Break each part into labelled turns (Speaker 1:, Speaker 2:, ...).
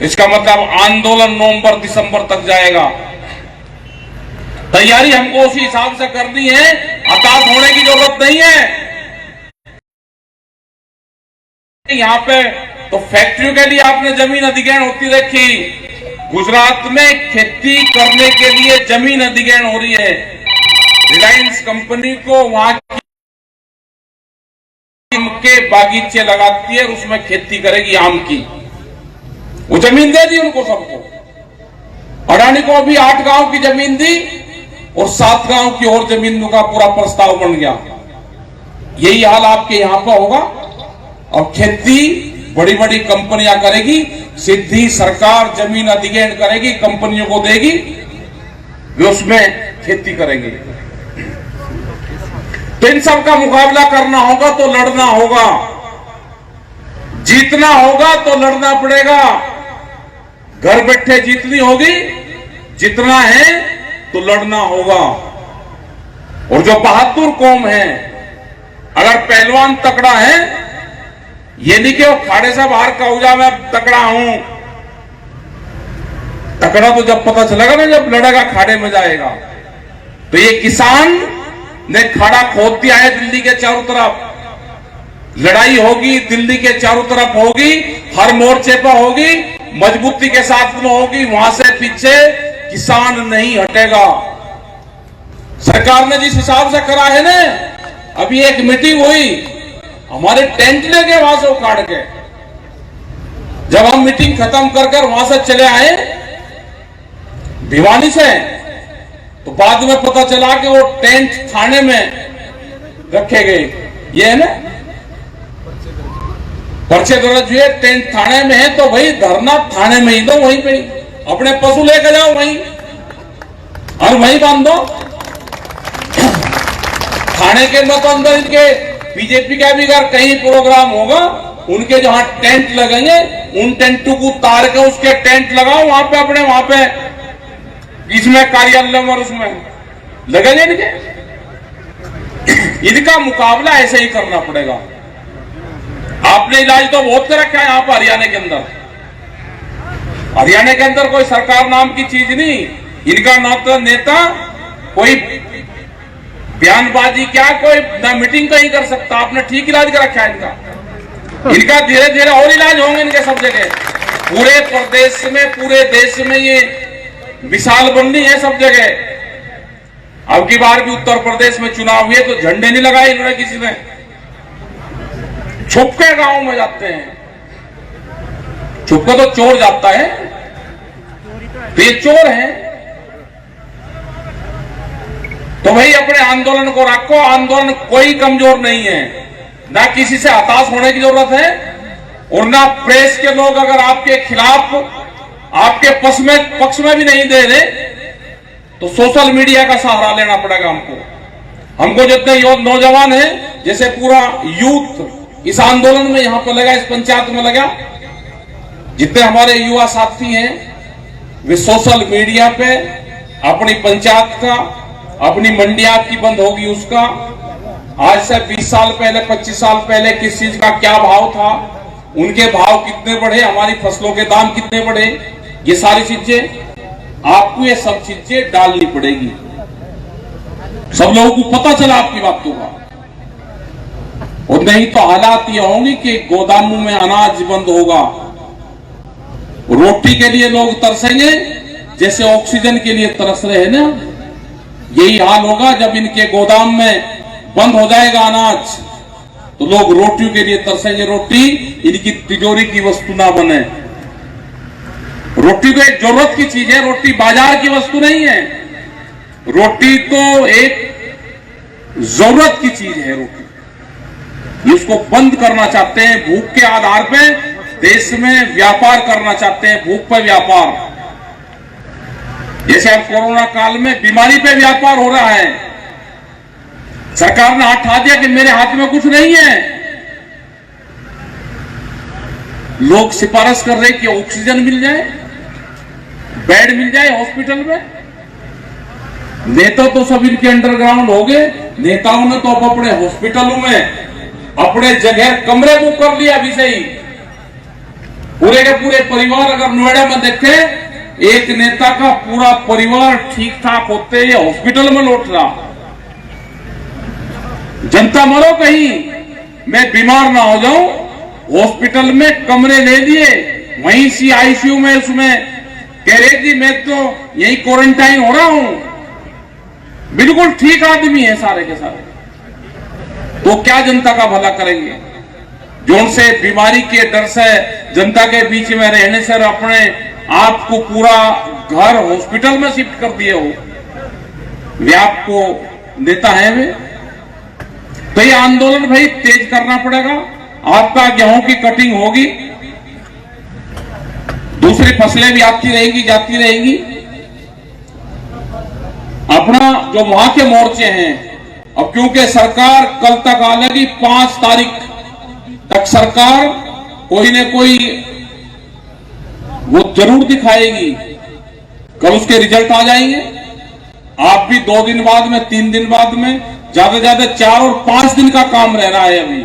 Speaker 1: इसका मतलब आंदोलन नवंबर दिसंबर तक जाएगा। तैयारी हमको उसी हिसाब से करनी है, हताश होने की जरूरत नहीं है। यहां पे तो फैक्ट्रियों के लिए आपने जमीन अधिग्रहण होती देखी, गुजरात में खेती करने के लिए जमीन अधिग्रहण हो रही है। रिलायंस कंपनी को वहां आम के बागीचे लगाती है और उसमें खेती करेगी आम की, वो जमीन दे दी उनको सबको। अडानी को भी 8 गांव की जमीन दी और 7 गांव की और जमीनों का पूरा प्रस्ताव बन गया। यही हाल आपके यहां पर होगा। अब खेती बड़ी बड़ी कंपनियां करेगी, सीधी सरकार जमीन अधिग्रहण करेगी, कंपनियों को देगी, वे उसमें खेती करेंगे। तो इन सब का मुकाबला करना होगा तो लड़ना होगा, जीतना होगा तो लड़ना पड़ेगा। घर बैठे जीतनी होगी, जितना है तो लड़ना होगा। और जो बहादुर कौम है, अगर पहलवान तकड़ा है, ये नहीं कि वो खाड़े से बाहर कहूजा मैं तकड़ा हूं। तकड़ा तो जब पता चलेगा ना, जब लड़ेगा खाड़े में जाएगा। तो ये किसान ने खाड़ा खोद दिया है दिल्ली के चारों तरफ। लड़ाई होगी दिल्ली के चारों तरफ होगी, हर मोर्चे पर होगी, मजबूती के साथ में होगी। वहां से पीछे किसान नहीं हटेगा। सरकार ने जिस हिसाब से करा है ना, अभी एक मीटिंग हुई, हमारे टेंट लेके वहां से उखाड़ के, जब हम मीटिंग खत्म कर वहां से चले आए भिवानी से, तो बाद में पता चला कि वो टेंट थाने में रखे गए। ये है ना, पर्चे दर्ज हुए, टेंट थाने में है, तो भाई धरना थाने में ही दो, वहीं पे अपने पशु लेके जाओ वहीं और वहीं बांध दो। थाने के अंदर तो अंदर इनके बीजेपी का भी अगर कहीं प्रोग्राम होगा, उनके जहां टेंट लगेंगे, उन टेंटों को उतार के उसके टेंट लगाओ वहां पे, अपने वहां पे इसमें कार्यालय और उसमें लगेंगे इनके। इनका मुकाबला ऐसे ही करना पड़ेगा। आपने इलाज तो बहुत कर रखा है यहां पर हरियाणा के अंदर। हरियाणा के अंदर कोई सरकार नाम की चीज नहीं, इनका ना तो नेता कोई बयानबाजी क्या, कोई ना मीटिंग कहीं कर सकता। आपने ठीक इलाज कर रखा है इनका। इनका धीरे धीरे और इलाज होंगे इनके सब जगह, पूरे प्रदेश में, पूरे देश में ये मिसाल बननी है सब जगह। अब की बार भी उत्तर प्रदेश में चुनाव हुए तो झंडे नहीं लगाए इन्होंने किसी ने, छुप के गांव में जाते हैं। छुप के तो चोर जाता है, तो ये चोर है। तो भाई अपने आंदोलन को रखो, आंदोलन कोई कमजोर नहीं है, ना किसी से हताश होने की जरूरत है, और ना प्रेस के लोग अगर आपके खिलाफ, आपके पक्ष में भी नहीं दे रहे, तो सोशल मीडिया का सहारा लेना पड़ेगा हमको। हमको जितने नौजवान हैं, जैसे पूरा यूथ इस आंदोलन में यहां पर लगा, इस पंचायत में लगा, जितने हमारे युवा साथी हैं, वे सोशल मीडिया पे अपनी पंचायत का, अपनी मंडियां की बंद होगी उसका, आज से 20 साल पहले, 25 साल पहले किस चीज का क्या भाव था, उनके भाव कितने बढ़े, हमारी फसलों के दाम कितने बढ़े, ये सारी चीजें आपको, ये सब चीजें डालनी पड़ेगी। सब लोगों को पता चला आपकी बातों का। और नहीं तो हालात ये होंगे कि गोदामों में अनाज बंद होगा, रोटी के लिए लोग तरसेंगे जैसे ऑक्सीजन के लिए तरस रहे हैं ना। यही हाल होगा जब इनके गोदाम में बंद हो जाएगा अनाज, तो लोग रोटियों के लिए तरसेंगे। रोटी इनकी तिजोरी की वस्तु ना बने। रोटी तो एक जरूरत की चीज है, रोटी बाजार की वस्तु नहीं है। रोटी तो एक जरूरत की चीज है। रोटी ये उसको बंद करना चाहते हैं, भूख के आधार पे देश में व्यापार करना चाहते हैं, भूख पर व्यापार। जैसे अब कोरोना काल में बीमारी पे व्यापार हो रहा है, सरकार ने हाथ उठा दिया कि मेरे हाथ में कुछ नहीं है। लोग सिफारिश कर रहे कि ऑक्सीजन मिल जाए, बेड मिल जाए हॉस्पिटल में। नेता तो सब इनके अंडरग्राउंड हो गए। नेताओं ने तो अपने हॉस्पिटलों में अपने जगह कमरे बुक कर लिया अभी से ही। पूरे के पूरे परिवार अगर नोएडा में देखे, एक नेता का पूरा परिवार ठीक ठाक होते ये हॉस्पिटल में लौट रहा। जनता मरो कहीं, मैं बीमार ना हो जाऊं, हॉस्पिटल में कमरे ले लिए, वहीं सी आईसीयू में उसमें कह रहे कि मैं तो यही क्वारंटाइन हो रहा हूं। बिल्कुल ठीक आदमी है सारे के सारे, तो क्या जनता का भला करेंगे? जो उनसे बीमारी के डर से जनता के बीच में रहने से अपने आप को पूरा घर हॉस्पिटल में शिफ्ट कर दिए हो, वे आपको नेता है वे? तो ये आंदोलन भाई तेज करना पड़ेगा। आपका गेहूं की कटिंग होगी, दूसरी फसलें भी आती रहेंगी जाती रहेंगी। अपना जो वहां के मोर्चे हैं, अब क्योंकि सरकार कल तक आ लगी, 5 तारीख तक सरकार कोई न कोई वो जरूर दिखाएगी, कल उसके रिजल्ट आ जाएंगे। आप भी 2 दिन बाद में, 3 दिन बाद में, ज्यादा से ज्यादा 4 और 5 दिन का काम रह रहा है अभी,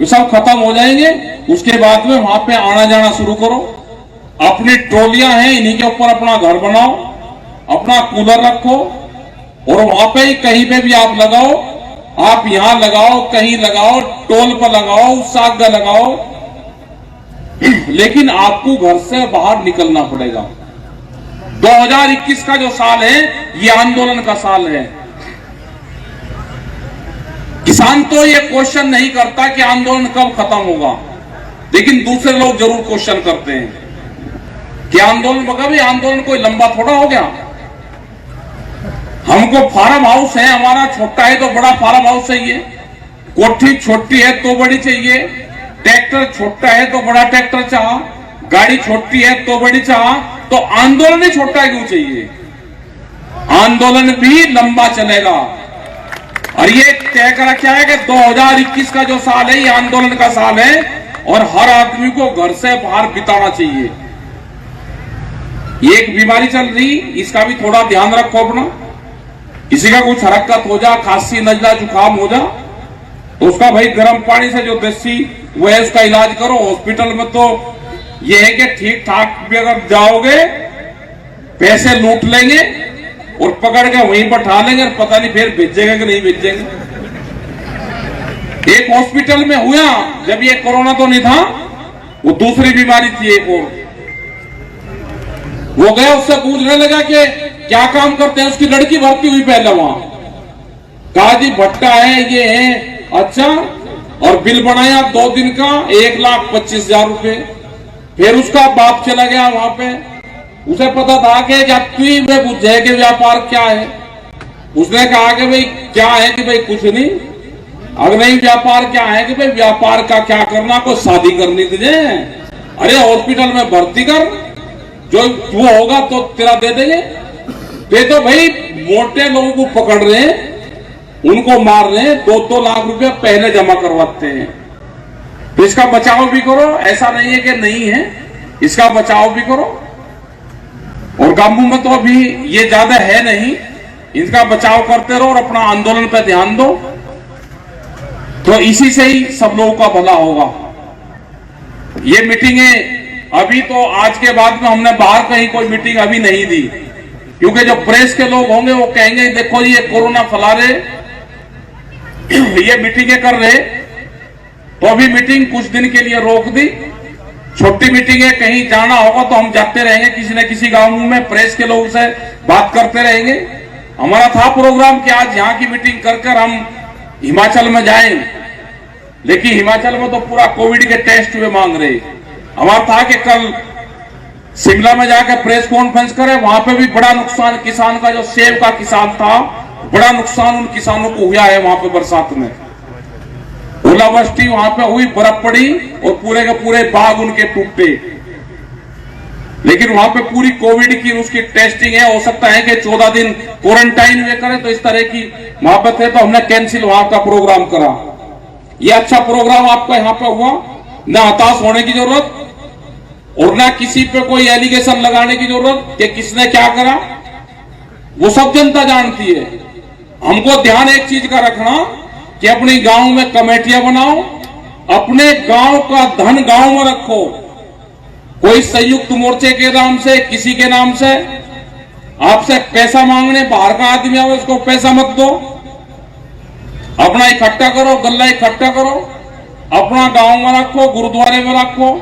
Speaker 1: ये सब खत्म हो जाएंगे। उसके बाद में वहां पे आना जाना शुरू करो, अपनी ट्रॉलियां हैं इन्हीं के ऊपर अपना घर बनाओ, अपना कूलर रखो, और वहां पे ही कहीं पे भी आप लगाओ, आप यहां लगाओ, कहीं लगाओ, टोल पर लगाओ, साग लगाओ, लेकिन आपको घर से बाहर निकलना पड़ेगा। 2021 का जो साल है ये आंदोलन का साल है। किसान तो ये क्वेश्चन नहीं करता कि आंदोलन कब खत्म होगा, लेकिन दूसरे लोग जरूर क्वेश्चन करते हैं कि आंदोलन कभी, आंदोलन कोई लंबा थोड़ा हो गया। हमको फार्म हाउस है, हमारा छोटा है तो बड़ा फार्म हाउस चाहिए, कोठी छोटी है तो बड़ी चाहिए, ट्रैक्टर छोटा है तो बड़ा ट्रैक्टर चाह, गाड़ी छोटी है तो बड़ी चाह, तो आंदोलन ही छोटा क्यों चाहिए? आंदोलन भी लंबा चलेगा। और ये तय कर रखा है कि 2021 का जो साल है ये आंदोलन का साल है, और हर आदमी को घर से बाहर बिताना चाहिए। ये एक बीमारी चल रही, इसका भी थोड़ा ध्यान रखो अपना। किसी का कुछ हरकत हो जा, खांसी नजला जुकाम हो जा, तो उसका भाई गर्म पानी से जो देसी वो है उसका इलाज करो। हॉस्पिटल में तो ये है कि ठीक ठाक भी अगर जाओगे, पैसे लूट लेंगे और पकड़ के वहीं पर ठा लेंगे, और पता नहीं फिर भेजेंगे कि नहीं भेजेंगे। एक हॉस्पिटल में हुआ, जब ये कोरोना तो नहीं था, वो दूसरी बीमारी थी एक और, वो गया, उससे पूछने लगा कि क्या काम करते हैं, उसकी लड़की भर्ती हुई पहले वहां, कहा जी भट्टा है, ये है, अच्छा, और बिल बनाया 2 दिन का 1,25,000 रुपए। फिर उसका बाप चला गया वहां पे, उसे पता था कि जाती में पूछे कि व्यापार क्या है, उसने कहा कि भाई क्या है, कि भाई कुछ नहीं। अगर नहीं व्यापार क्या है, कि भाई व्यापार का क्या करना, कोई शादी करनी तुझे, अरे हॉस्पिटल में भर्ती कर, जो वो होगा तो तेरा दे देंगे। ये तो भाई मोटे लोगों को पकड़ रहे हैं, उनको मार रहे हैं, 2-2 लाख रुपया पहले जमा करवाते हैं। तो इसका बचाव भी करो, ऐसा नहीं है कि नहीं है, इसका बचाव भी करो। और गांवों में तो अभी ये ज्यादा है नहीं, इसका बचाव करते रहो और अपना आंदोलन पे ध्यान दो, तो इसी से ही सब लोगों का भला होगा। ये मीटिंगें अभी तो आज के बाद में हमने बाहर कहीं कोई मीटिंग अभी नहीं दी, क्योंकि जो प्रेस के लोग होंगे वो कहेंगे देखो ये कोरोना फैला रहे, ये मीटिंगें कर रहे, तो अभी मीटिंग कुछ दिन के लिए रोक दी। छोटी मीटिंग है, कहीं जाना होगा तो हम जाते रहेंगे, किसी न किसी गांव में प्रेस के लोगों से बात करते रहेंगे। हमारा था प्रोग्राम कि आज यहाँ की मीटिंग कर कर हम हिमाचल में जाएं, लेकिन हिमाचल में तो पूरा कोविड के टेस्ट हुए मांग रहे। हमारा था कि कल शिमला में जाकर प्रेस कॉन्फ्रेंस करें, वहां पे भी बड़ा नुकसान, किसान का जो सेब का किसान था, बड़ा नुकसान उन किसानों को हुआ है। वहां पे बरसात में ओलावृष्टि वहां पे हुई, बर्फ पड़ी और पूरे के पूरे बाग उनके टूटे, लेकिन वहां पे पूरी कोविड की उसकी टेस्टिंग है। हो सकता है कि 14 दिन क्वारंटाइन में करें, तो इस तरह की वहां पे थे, तो हमने कैंसिल वहां का प्रोग्राम करा। ये अच्छा प्रोग्राम आपका यहाँ पे हुआ, ना हताश होने की जरूरत और ना किसी पे कोई एलिगेशन लगाने की जरूरत कि किसने क्या करा, वो सब जनता जानती है। हमको ध्यान एक चीज का रखना कि अपनी गांव में कमेटियां बनाओ, अपने गांव का धन गांव में रखो, कोई संयुक्त मोर्चे के नाम से, किसी के नाम से आपसे पैसा मांगने, बाहर का आदमी आओ, उसको पैसा मत दो। अपना इकट्ठा करो, गल्ला इकट्ठा करो, अपना गांव में रखो, गुरुद्वारे में रखो,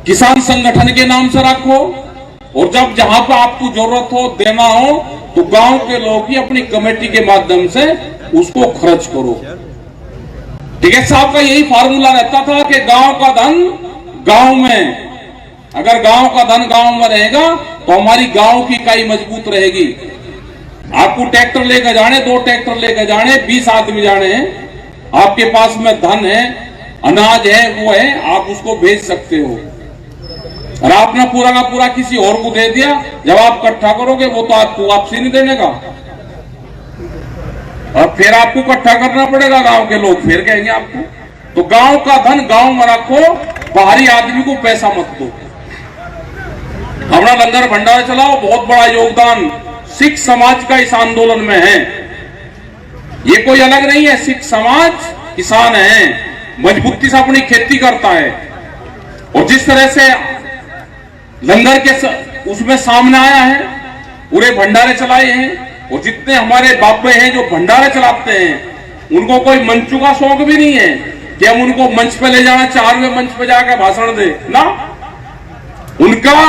Speaker 1: किसान संगठन के नाम से रखो, और जब जहां पर आपको जरूरत हो, देना हो, तो गांव के लोग ही अपनी कमेटी के माध्यम से उसको खर्च करो। टिकैत साहब का यही फार्मूला रहता था कि गांव का धन गांव में, अगर गांव का धन गांव में रहेगा तो हमारी गांव की इकाई मजबूत रहेगी। आपको ट्रैक्टर लेकर जाने, 2 ट्रैक्टर लेकर जाने, 20 आदमी जाने हैं, आपके पास में धन है, अनाज है, वो है, आप उसको भेज सकते हो। और आपने पूरा का पूरा किसी और को दे दिया, जब आप इकट्ठा करोगे वो तो आपको वापसी नहीं देने का, और फिर आपको इकट्ठा करना पड़ेगा। गांव के लोग फिर कहेंगे आपको। तो गांव का धन गांव में रखो, बाहरी आदमी को पैसा मत दो। अपना लंगर भंडारा चलाओ। बहुत बड़ा योगदान सिख समाज का इस आंदोलन में है। ये कोई अलग नहीं है, सिख समाज किसान है, मजबूती से अपनी खेती करता है। और जिस तरह से लंगर के उसमें सामने आया है, पूरे भंडारे चलाए हैं, और जितने हमारे बापे हैं जो भंडारे चलाते हैं, उनको कोई मंचू का शौक भी नहीं है कि हम उनको मंच पे ले जाना, 4वें मंच पे जाकर भाषण दे ना। उनका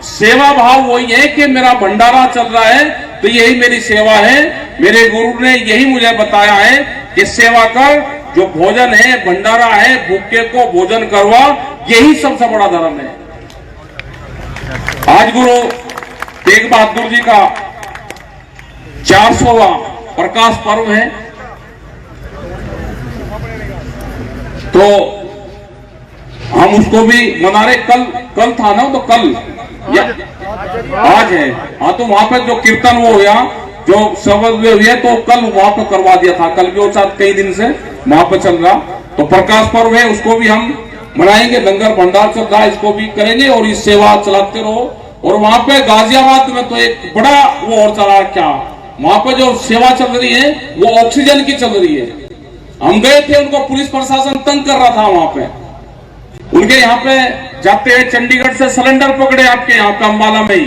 Speaker 1: सेवा भाव वही है कि मेरा भंडारा चल रहा है तो यही मेरी सेवा है। मेरे गुरु ने यही मुझे बताया है कि सेवा कर, जो भोजन है, भंडारा है, भूखे को भोजन करवा, यही सबसे बड़ा धर्म है। आज गुरु तेग बहादुर जी का 400वां प्रकाश पर्व है, तो हम उसको भी मना रहे। कल था ना, तो कल या आज है। हाँ, तो वहां पर जो कीर्तन वो हुआ, जो शब्द हुए, तो कल वहां पर करवा दिया था। कल भी वो साथ कई दिन से वहां पर चल रहा, तो प्रकाश पर्व है, उसको भी हम मनाएंगे। लंगर भंडार चल रहा है, इसको भी करेंगे, और इस सेवा चलाते रहो। और वहां पे गाजियाबाद में तो एक बड़ा वो और चला, क्या वहां पे जो सेवा चल रही है वो ऑक्सीजन की चल रही है। हम गए थे, उनको पुलिस प्रशासन तंग कर रहा था वहां पे। उनके यहाँ पे जाते हैं, चंडीगढ़ से सिलेंडर पकड़े आपके यहाँ पे अंबाला में ही,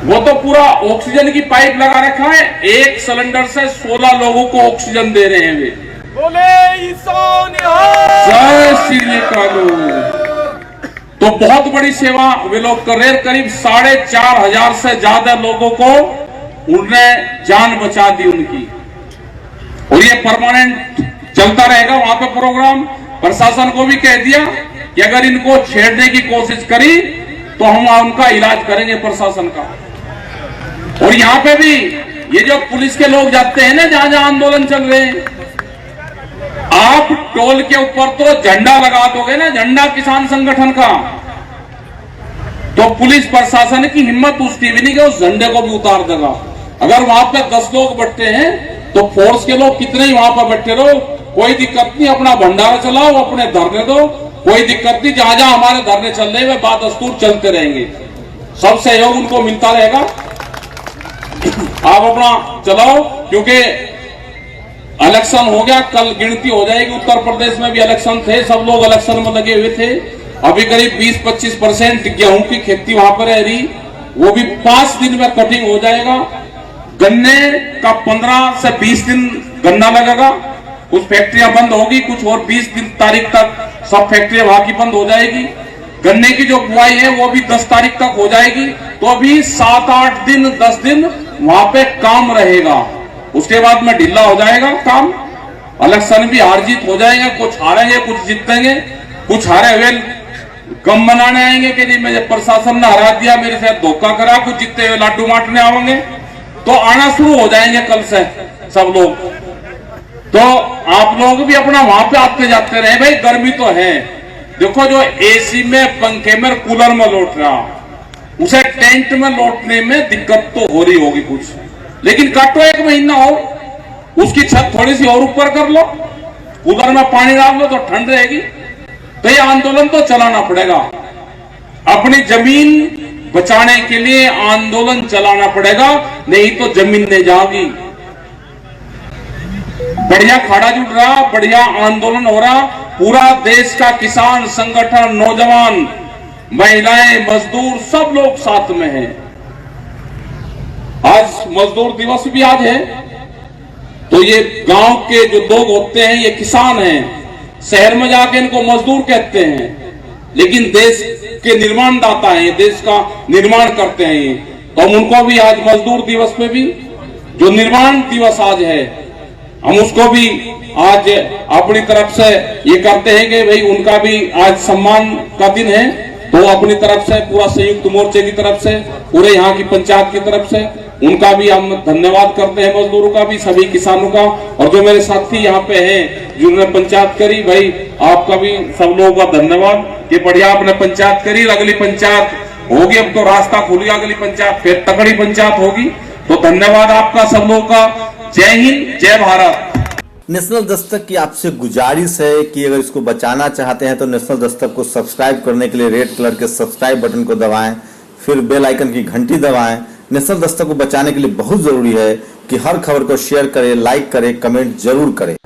Speaker 1: वो तो पूरा ऑक्सीजन की पाइप लगा रखा है। एक सिलेंडर से 16 लोगों को ऑक्सीजन दे रहे हैं वे। जय श्री कानून। तो बहुत बड़ी सेवा वे लोग कर रहे हैं। करीब 4,500 से ज्यादा लोगों को उन्होंने जान बचा दी उनकी, और ये परमानेंट चलता रहेगा वहां पे प्रोग्राम। प्रशासन को भी कह दिया कि अगर इनको छेड़ने की कोशिश करी तो हम उनका इलाज करेंगे प्रशासन का। और यहाँ पे भी ये जो पुलिस के लोग जाते हैं ना, जहां जहां आंदोलन चल रहे हैं, आप टोल के ऊपर तो झंडा लगा दोगे ना, झंडा किसान संगठन का, तो पुलिस प्रशासन की हिम्मत उसकी भी नहीं कि उस झंडे को भी उतार देगा। अगर वहां पे 10 लोग बैठे हैं तो फोर्स के लोग कितने ही वहां पर बैठे रहो, कोई दिक्कत नहीं, अपना भंडारा चलाओ, अपने धरने दो, कोई दिक्कत नहीं। जहां जहां हमारे धरने चल रहे हैं बात दस्तूर चलते रहेंगे, सब सहयोग उनको मिलता रहेगा। आप अपना चलाओ, क्योंकि इलेक्शन हो गया, कल गिनती हो जाएगी। उत्तर प्रदेश में भी इलेक्शन थे, सब लोग इलेक्शन में लगे हुए थे। अभी करीब 20-25% गेहूं की खेती वहां पर रह रही, वो भी 5 दिन में कटिंग हो जाएगा। गन्ने का 15 से 20 दिन गन्ना लगेगा, कुछ फैक्ट्रियां बंद होगी, कुछ और 20 तारीख तक सब फैक्ट्रियां वहां की बंद हो जाएगी। गन्ने की जो बुआई है वो भी 10 तारीख तक हो जाएगी। तो अभी 7-8 दिन 10 दिन वहां पे काम रहेगा, उसके बाद में ढीला हो जाएगा काम। इलेक्शन भी हार जीत हो जाएंगे, कुछ हारेंगे कुछ जीतेंगे, कुछ हारे हुए कम बनाने आएंगे कि नहीं मुझे प्रशासन ने हरा दिया, मेरे साथ धोखा करा, कुछ जीतते हुए लाडू बांटने आएंगे। तो आना शुरू हो जाएंगे कल से सब लोग। तो आप लोग भी अपना वहां पे आते जाते रहे। भाई गर्मी तो है, देखो जो एसी में, पंखे में, कूलर में लौट रहा, उसे टेंट में लौटने में दिक्कत तो हो रही होगी कुछ, लेकिन काटो 1 महीना और, उसकी छत थोड़ी सी और ऊपर कर लो, कूलर में पानी डाल लो तो ठंड रहेगी। तो ये आंदोलन तो चलाना पड़ेगा, अपनी जमीन बचाने के लिए आंदोलन चलाना पड़ेगा, नहीं तो जमीन नहीं जाएगी। बढ़िया खाड़ा जुट रहा, बढ़िया आंदोलन हो रहा, पूरा देश का किसान संगठन, नौजवान, महिलाएं, मजदूर सब लोग साथ में हैं। आज मजदूर दिवस भी आज है, तो ये गांव के जो लोग होते हैं ये किसान हैं। शहर में जाके इनको मजदूर कहते हैं, लेकिन देश के निर्माणदाता हैं, देश का निर्माण करते हैं ये। तो हम उनको भी आज मजदूर दिवस पे भी, जो निर्माण दिवस आज है, हम उसको भी आज अपनी तरफ से ये करते हैं कि भाई उनका भी आज सम्मान का दिन है। तो अपनी तरफ से, पूरा संयुक्त मोर्चे की तरफ से, पूरे यहाँ की पंचायत की तरफ से उनका भी हम धन्यवाद करते हैं, मजदूरों का भी, सभी किसानों का। और जो मेरे साथी यहाँ पे हैं जिन्होंने पंचायत करी, भाई आपका भी सब लोगों का धन्यवाद कि बढ़िया आपने पंचायत करी। अगली पंचायत होगी, अब तो रास्ता खुल गया, अगली पंचायत फिर तगड़ी पंचायत होगी। तो धन्यवाद आपका सब लोगों का। जय हिंद, जय भारत।
Speaker 2: नेशनल दस्तक की आपसे गुजारिश है कि अगर इसको बचाना चाहते हैं तो नेशनल दस्तक को सब्सक्राइब करने के लिए रेड कलर के सब्सक्राइब बटन को दबाएं, फिर बेल आइकन की घंटी दबाएं। नेशनल दस्तक को बचाने के लिए बहुत जरूरी है कि हर खबर को शेयर करें, लाइक करें, कमेंट जरूर करें।